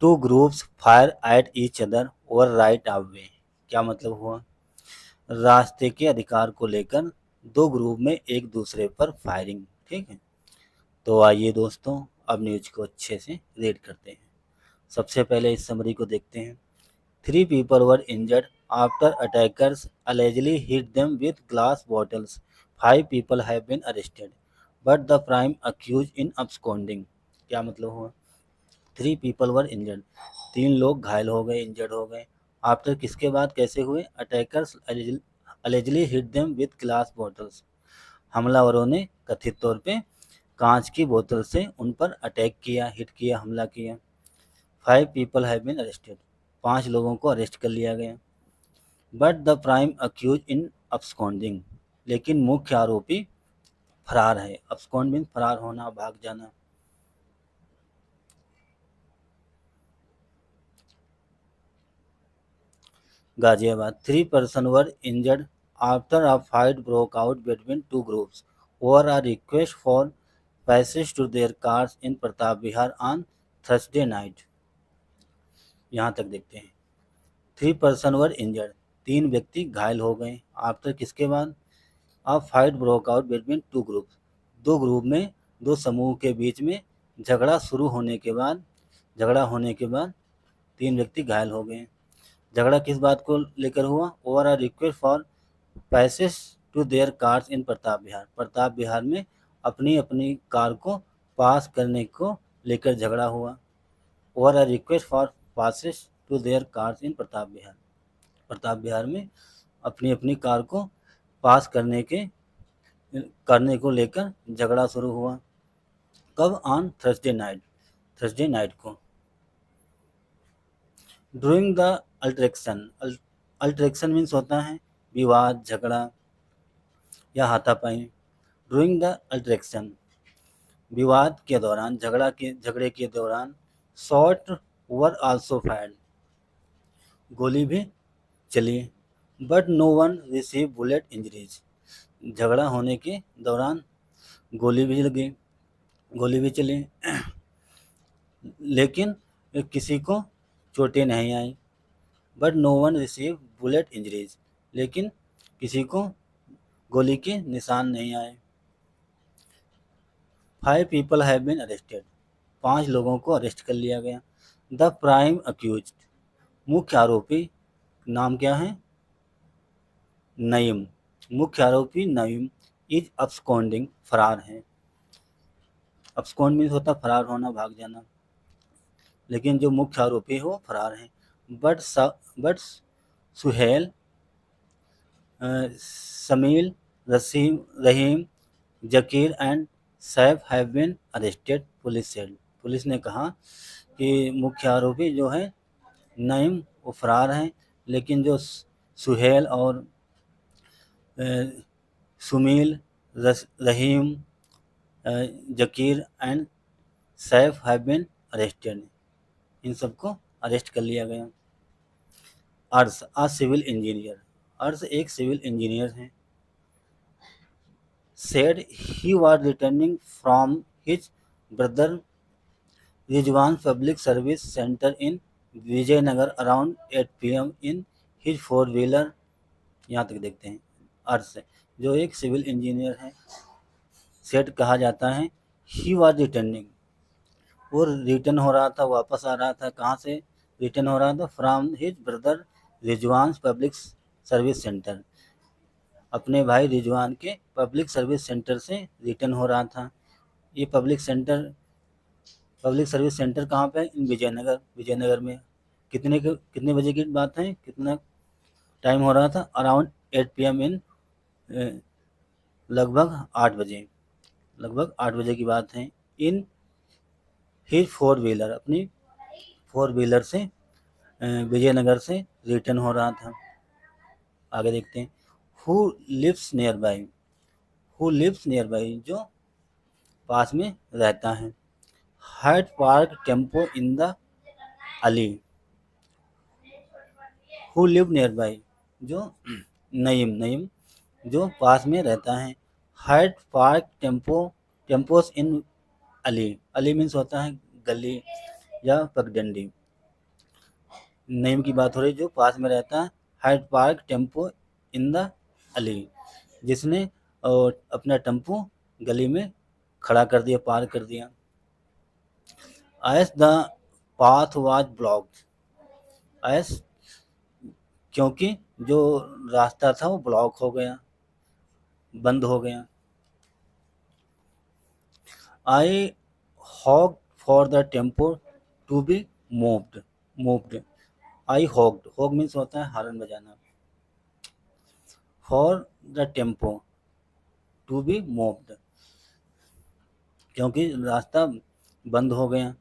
Two groups fire at each other और right of वे। क्या मतलब हुआ? रास्ते के अधिकार को लेकर दो ग्रुप में एक दूसरे पर फायरिंग। ठीक है, तो आइए दोस्तों अब न्यूज को अच्छे से रीड करते हैं। सबसे पहले इस समरी को देखते हैं। 3 people were injured after attackers allegedly hit them with glass bottles. 5 people have been arrested, but the prime accused in absconding। क्या मतलब हुआ? 3 people were injured, 3 लोग घायल हो गए, इंजर्ड हो गए। आफ्टर किसके बाद, कैसे हुए? Attackers allegedly hit them with glass bottles। हमलावरों ने कथित तौर पे कांच की बोतल से उन पर अटैक किया, हिट किया, हमला किया। 5 people have been arrested, 5 लोगों को अरेस्ट कर लिया गया। But the prime accused in absconding, लेकिन मुख्य आरोपी फरार है। abscond मीन्स फरार होना, भाग जाना। Ghaziabad, 3 person were injured after a fight broke out between two groups over a request for passage to their cars in Pratap Vihar on Thursday night। यहाँ तक देखते हैं। 3 person were injured, 3 व्यक्ति घायल हो गए। आफ्टर किसके बाद? अब fight broke out between two groups, दो ग्रुप में, दो समूह के बीच में झगड़ा होने के बाद 3 व्यक्ति घायल हो गए। झगड़ा किस बात को लेकर हुआ? Over a request for passage to their cars in Pratap Vihar, Pratap Vihar में अपनी अपनी कार को पास करने को लेकर झगड़ा हुआ। Over a request for passage to their cars in Pratap Vihar, Pratap Vihar में अपनी अपनी कार को पास करने को लेकर झगड़ा शुरू हुआ। कब? On Thursday night, Thursday night को। ड्यूरिंग द अल्ट्रेक्शन, अल्ट्रेक्शन मीन्स होता है विवाद, झगड़ा या हाथापाई। ड्यूरिंग द अल्ट्रेक्शन, विवाद के दौरान, झगड़े के दौरान। शॉट वर आल्सो फायर्ड, गोली भी चली। But no one receive bullet injuries, झगड़ा होने के दौरान गोली भी लगी, गोली भी चली, लेकिन किसी को चोटें नहीं आई। But no one receive bullet injuries, लेकिन किसी को गोली के निशान नहीं आए। 5 people हैव बीन अरेस्टेड, 5 लोगों को अरेस्ट कर लिया गया। द प्राइम अक्यूज, मुख्य आरोपी, नाम क्या है? नईम, मुख्य आरोपी नईम इज अब्सकॉन्डिंग, फरार है। अब्सकॉन्ड मीन्स होता फरार होना, भाग जाना, लेकिन जो मुख्य आरोपी हो फरार हैं। But Suhel, Samil, Rahim, Zakir and Saif have been arrested, police said. Police ने कहा कि मुख्य आरोपी जो है नईम वो फरार हैं, लेकिन जो सुहेल और Sumil, Rahim, Zakir and Saif have been arrested, इन सबको अरेस्ट कर लिया गया। अर्श, आ सिविल इंजीनियर, अर्श एक सिविल इंजीनियर हैं। Said he was returning from his brother Rizwan public service centre in Vijaynagar around 8 PM in his 4 wheeler. यहाँ तक देखते हैं। अर्श जो एक सिविल इंजीनियर है, सेड कहा जाता है, ही वाज रिटर्निंग, वो रिटर्न हो रहा था, वापस आ रहा था। कहाँ से रिटर्न हो रहा था? From his brother Rizwan public service centre, अपने भाई रिजवान के पब्लिक सर्विस सेंटर से रिटर्न हो रहा था। ये पब्लिक सर्विस सेंटर कहाँ पे है? इन विजयनगर, विजयनगर में। कितने बजे की बात है? कितना टाइम हो रहा था? अराउंड 8 PM इन लगभग 8 बजे, लगभग 8 बजे की बात है। इन हिज 4 व्हीलर, अपनी 4 व्हीलर से विजयनगर से रिटर्न हो रहा था। आगे देखते हैं। Who lives nearby, who lives nearby जो पास में रहता है। Had park tempo in the alley, who live nearby जो नईम जो पास में रहता है। Had park tempos in alley, alley means होता है गली या पगडंडी। नईम की बात हो रही जो पास में रहता है, had park tempo in the Ali, जिसने अपना टेम्पो गली में खड़ा कर दिया, पार्क कर दिया। S the path was blocked, S क्योंकि जो रास्ता था वो ब्लॉक हो गया, बंद हो गया। I hog for the tempo to be moved. I hogged, hog means होता है हॉर्न बजाना, for the tempo to be moved, क्योंकि रास्ता बंद हो गया,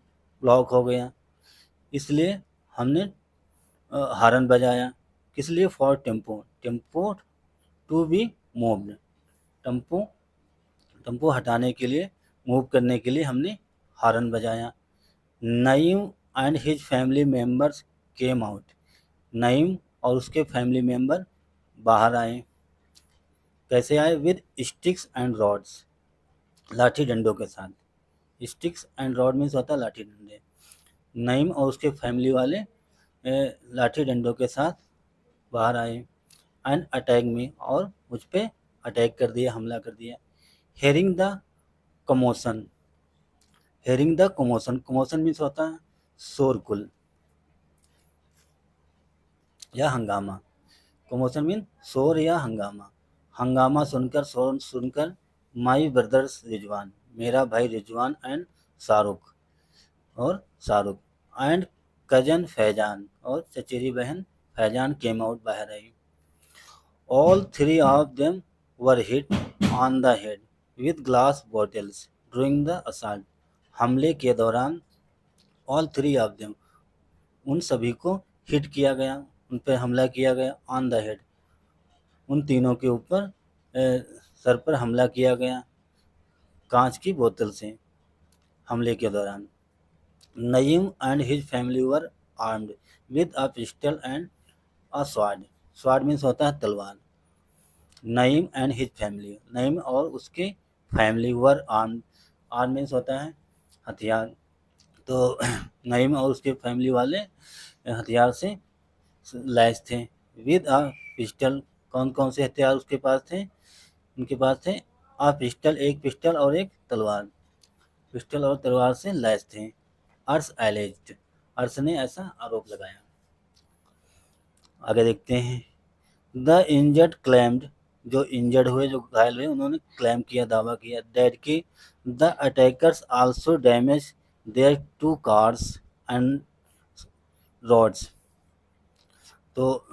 ब्लॉक हो गया, इसलिए हमने हॉर्न बजाया। किस लिए? For tempo, tempo to be moved, tempo tempo हटाने के लिए, मूव करने के लिए हमने हॉर्न बजाया। Naeem and his family members came out, Naeem और उसके फैमिली मेम्बर बाहर आए। कैसे आए? विद स्टिक्स एंड रॉड्स, लाठी डंडों के साथ। स्टिक्स एंड रॉड मीन्स होता है लाठी डंडे। नईम और उसके फैमिली वाले लाठी डंडों के साथ बाहर आए। एंड अटैक में, और मुझ पे अटैक कर दिया, हमला कर दिया। Hearing the commotion, hearing the commotion, commotion means होता है शोरगुल या हंगामा। कमोशन मीन शोर या हंगामा। हंगामा सुनकर, शोर सुनकर, माई ब्रदर्स रिजवान, मेरा भाई रिजवान एंड शाहरुख, और शाहरुख, एंड कजन फैजान, और चचेरी बहन फैजान केम आउट, बाहर आई। All three of them were hit on the head with glass bottles during the assault, हमले के दौरान ऑल थ्री ऑफ देम, उन सभी को हिट किया गया, उन पर हमला किया गया। ऑन द हेड, उन तीनों के ऊपर सर पर हमला किया गया कांच की बोतल से हमले के दौरान। Naeem and his family were armed with a pistol and a sword, sword means होता है तलवार। Naeem and his family, Naeem और उसके फैमिली वर आर्म्ड, आर्म मीन्स होता है हथियार। तो नईम और उसके फैमिली वाले हथियार से लैस थे। विद अ पिस्टल, कौन कौन से हथियार उसके पास थे? उनके पास थे अ पिस्टल, एक पिस्टल और एक तलवार, पिस्टल और तलवार से लैस थे। अर्स एलेज्ड, अर्स ने ऐसा आरोप लगाया। आगे देखते हैं। द इंजर्ड क्लेम्ड, जो इंजर्ड हुए, जो घायल हुए, उन्होंने क्लेम किया, दावा किया, दैट कि the attackers also damage their two cars and rods. तो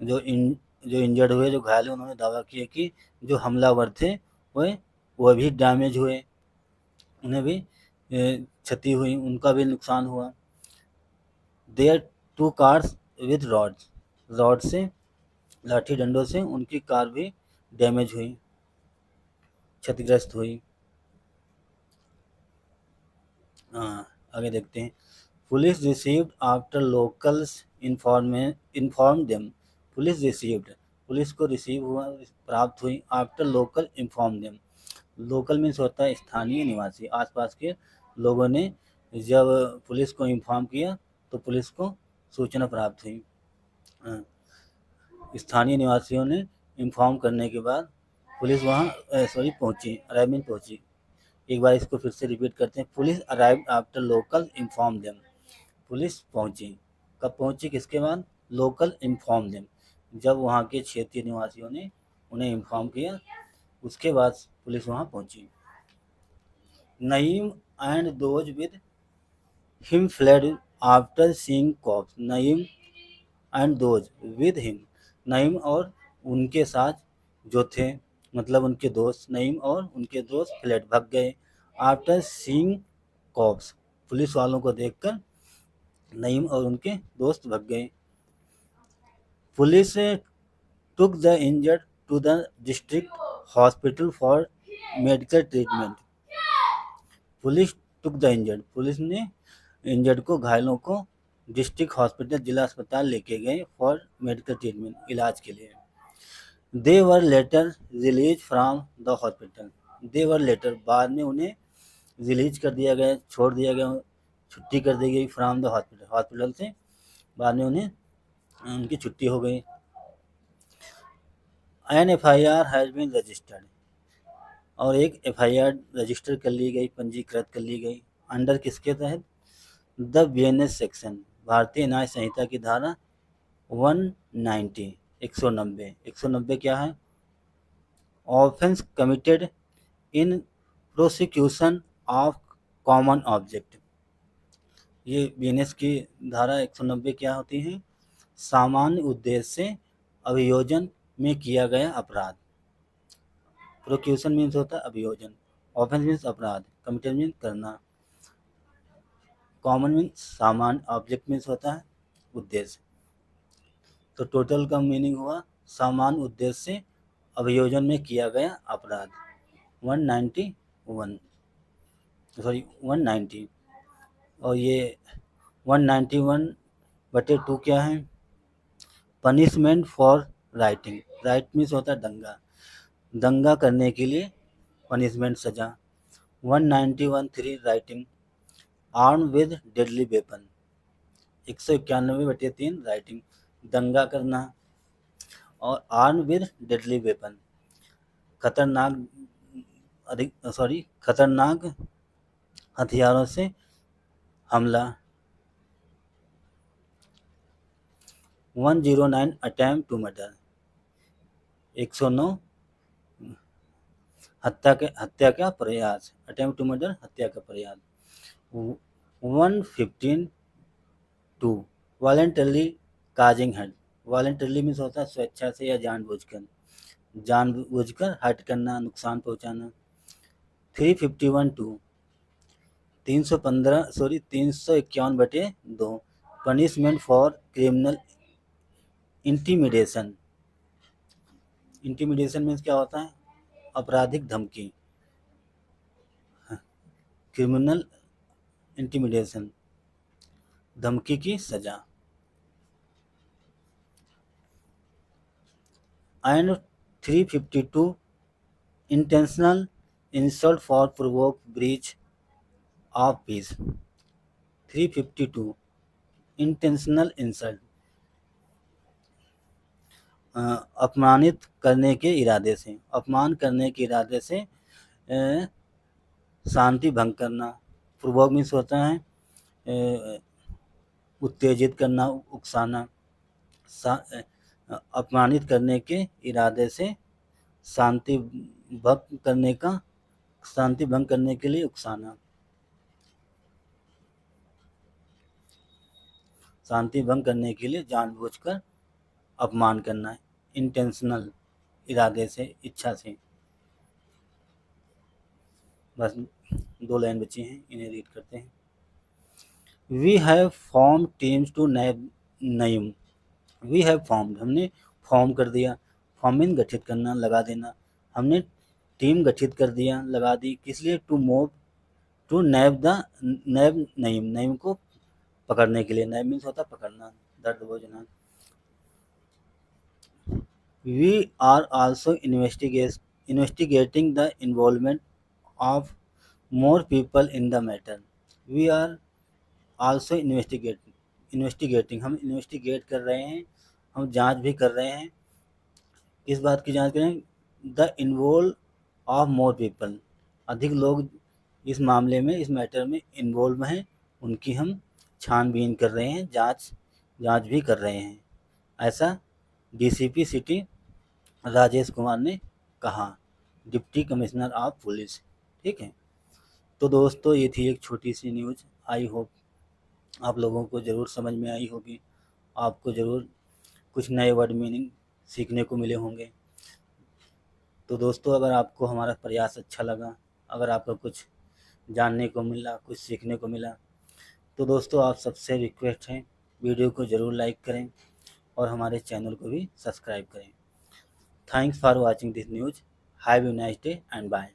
जो इन जो इंजर्ड हुए, जो घायल हुए, उन्होंने दावा किया कि जो हमलावर थे वह भी डैमेज हुए, उन्हें भी क्षति हुई, उनका भी नुकसान हुआ। Their two cars with rods, rod से, लाठी डंडों से उनकी कार भी डैमेज हुई, क्षतिग्रस्त हुई। आगे देखते हैं। Police received after locals inform them, police received, police को रिसीव हुआ, प्राप्त हुई, after local inform them, local means होता है स्थानीय निवासी, आसपास के लोगों ने जब पुलिस को इन्फॉर्म किया तो पुलिस को सूचना प्राप्त हुई। स्थानीय निवासियों ने इन्फॉर्म करने के बाद पुलिस वहाँ पहुंची, अराइवमेंट पहुंची। एक बार इसको फिर से रिपीट करते हैं। Police arrived after local inform them, police पहुंची, कब पहुंची, किसके बाद? लोकल इन्फॉर्म देम, जब वहाँ के क्षेत्रीय निवासियों ने उन्हें इन्फॉर्म किया, उसके बाद पुलिस वहाँ पहुंची। Naeem and those with him fled after seeing cops, Naeem and those with him, Naeem और उनके साथ जो थे, मतलब उनके दोस्त, नईम और उनके दोस्त फ्लेड, भाग गए। आफ्टर सीइंग कॉप्स, पुलिस वालों को देखकर नईम और उनके दोस्त भाग गए। Police took the injured to the district hospital for medical treatment, police took the injured, police ने इंजर्ड को, घायलों को डिस्ट्रिक्ट हॉस्पिटल, जिला अस्पताल लेके गए फॉर मेडिकल ट्रीटमेंट, इलाज के लिए। They were later release from the hospital, they were later, बाद में उन्हें रिलीज कर दिया गया, छोड़ दिया गया, छुट्टी कर दी गई फ्रॉम द हॉस्पिटल, हॉस्पिटल से बाद में उन्हें उनकी छुट्टी हो गई। An FIR has been registered, और एक FIR रजिस्टर कर ली गई, पंजीकृत कर ली गई। अंडर किसके तहत? द BNS सेक्शन, भारतीय न्याय संहिता की धारा 190, 190। 190 क्या है? Offence committed in prosecution of common object. ये BNS की धारा 190 क्या होती है? सामान्य उद्देश्य से अभियोजन में किया गया अपराध। प्रोक्यूशन मीन्स होता है अभियोजन, ऑफेंस मीन्स अपराध, कमिटेड मीन्स करना, कॉमन मीन्स सामान्य, ऑब्जेक्ट मीन्स होता है उद्देश्य। तो टोटल का मीनिंग हुआ सामान्य उद्देश्य से अभियोजन में किया गया अपराध 191, सॉरी 190। और ये 191/2 क्या है? Punishment for writing. Right means होता है दंगा, दंगा करने के लिए पनिशमेंट, सजा। 191(3) writing arm with deadly weapon. 191/3 writing दंगा करना, और आर्म विद डेडली वेपन खतरनाक हथियारों से हमला। 109 अटेम्प्ट टू मर्डर, 109 हत्या का प्रयास, अटेम्प्ट टू मर्डर हत्या का प्रयास। 115(2) voluntarily causing hurt. Voluntarily means होता है स्वेच्छा से या जानबूझकर हर्ट करना, नुकसान पहुंचाना। 351(2) 351/2 punishment for criminal intimidation. Intimidation means क्या होता है? आपराधिक धमकी, क्रिमिनल इंटीमिडेशन, धमकी की सजा। And 352 intentional insult for provoke breach of peace. 352 intentional insult, अपमानित करने के इरादे से, अपमान करने के इरादे से शांति भंग करना। प्रोवोक मीन्स होता है उत्तेजित करना, उकसाना। अपमानित करने के इरादे से शांति भंग करने के लिए उकसाना, शांति भंग करने के लिए जानबूझकर अपमान करना, इंटेंशनल, इरादे से, इच्छा से। बस 2 लाइन बची हैं, इन्हें रीड करते हैं। We have form teams to Naeem. We have formed, हमने फॉर्म कर दिया, फॉर्म मीन गठित करना, लगा देना। हमने टीम गठित कर दिया, लगा दी, किस लिए? टू नैब नईम, नईम को पकड़ने के लिए। नैब मीन्स होता पकड़ना, दर्द भोजना। We are also investigating the involvement of more people in the matter. We are also investigating, हम इन्वेस्टिगेट कर रहे हैं, हम जांच भी कर रहे हैं। किस बात की जांच करें? The involve of more people, अधिक लोग इस मामले में, इस मैटर में इन्वॉल्व हैं, उनकी हम छानबीन कर रहे हैं, जांच भी कर रहे हैं। ऐसा DCP सिटी राजेश कुमार ने कहा, डिप्टी कमिश्नर ऑफ पुलिस। ठीक है, तो दोस्तों ये थी एक छोटी सी न्यूज़। आई होप आप लोगों को ज़रूर समझ में आई होगी, आपको ज़रूर कुछ नए वर्ड मीनिंग सीखने को मिले होंगे। तो दोस्तों अगर आपको हमारा प्रयास अच्छा लगा, अगर आपको कुछ जानने को मिला, कुछ सीखने को मिला, तो दोस्तों आप सबसे रिक्वेस्ट है, वीडियो को ज़रूर लाइक करें और हमारे चैनल को भी सब्सक्राइब करें। Thanks for watching this news. Have a nice day and bye.